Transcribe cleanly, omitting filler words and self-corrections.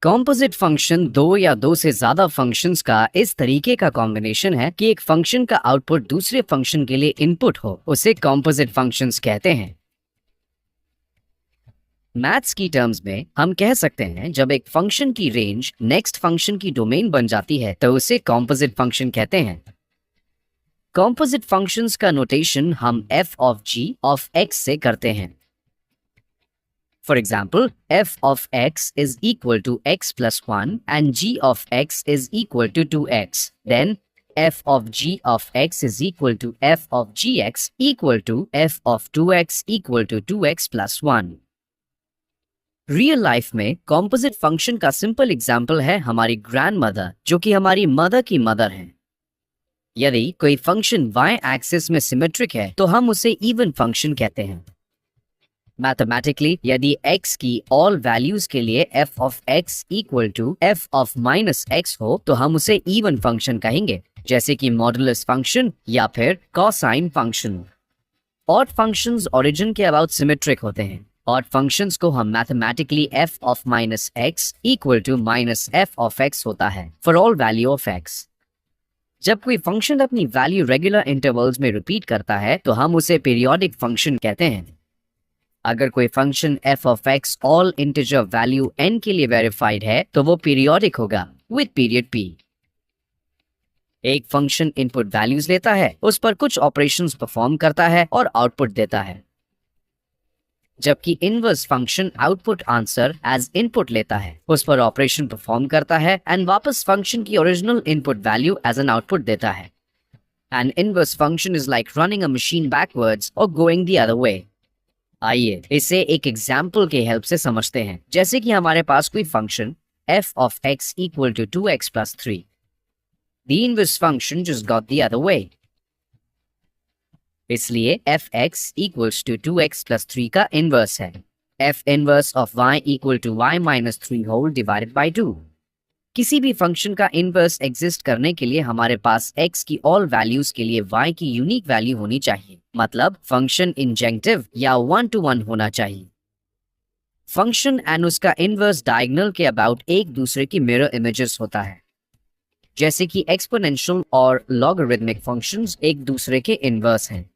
Composite function दो या दो से ज्यादा फंक्शंस का इस तरीके का कॉम्बिनेशन है कि एक फंक्शन का आउटपुट दूसरे फंक्शन के लिए इनपुट हो, उसे कॉम्पोजिट फंक्शंस कहते हैं। मैथ्स की टर्म्स में हम कह सकते हैं जब एक फंक्शन की रेंज नेक्स्ट फंक्शन की डोमेन बन जाती है तो उसे कॉम्पोजिट फंक्शन कहते हैं। कॉम्पोजिट फंक्शंस का नोटेशन हम f of g of x से करते हैं। For example, f of x is equal to x plus 1 and g of x is equal to 2x. Then f of g of x is equal to f of gx equal to f of 2x equal to 2x plus 1. Real life में composite function का simple example है हमारी grand mother, जो कि हमारी mother की mother है। यदि कोई फंक्शन y एक्सिस में सिमेट्रिक है तो हम उसे इवन फंक्शन कहते हैं। मैथमेटिकली यदि x की ऑल वैल्यूज के लिए f of x equal to f of minus x हो तो हम उसे इवन फंक्शन कहेंगे, जैसे कि मॉडुलस फंक्शन या फिर cosine function. Odd functions origin के अबाउट सिमेट्रिक होते हैं। ऑड फंक्शंस को हम mathematically f of minus x equal to minus f of x होता है for all value of x। जब कोई फंक्शन अपनी वैल्यू रेगुलर इंटरवल्स में रिपीट करता है तो हम उसे पीरियोडिक फंक्शन कहते हैं। अगर कोई function f of x all integer value n के लिए वेरीफाइड है तो वो पीरियोडिक होगा विद पीरियड p। एक फंक्शन इनपुट वैल्यूज लेता है, उस पर कुछ ऑपरेशंस परफॉर्म करता है और आउटपुट देता है, जबकि inverse function output answer as input लेता है, उस पर ऑपरेशन परफॉर्म करता है एंड वापस फंक्शन की original input value as an output देता है। An inverse function is like running a machine backwards और गोइंग द अदर वे। आइए इसे एक एग्जाम्पल के हेल्प से समझते हैं। जैसे कि हमारे पास कोई function f of x equal to 2x plus 3. The inverse function just got the other way. इसलिए fx equals to 2x plus 3 का इनवर्स है। f inverse of y equal to y minus 3 whole divided by 2. किसी भी function का inverse exist करने के लिए हमारे पास x की ऑल वैल्यूज के लिए y की यूनिक वैल्यू होनी चाहिए, मतलब फंक्शन इंजेक्टिव या 1-to-1 होना चाहिए। फंक्शन एंड उसका इनवर्स डायगोनल के अबाउट एक दूसरे की मिरर इमेजेस होता है, जैसे कि एक्सपोनेंशियल और लॉगरिथमिक फंक्शंस एक दूसरे के इनवर्स हैं।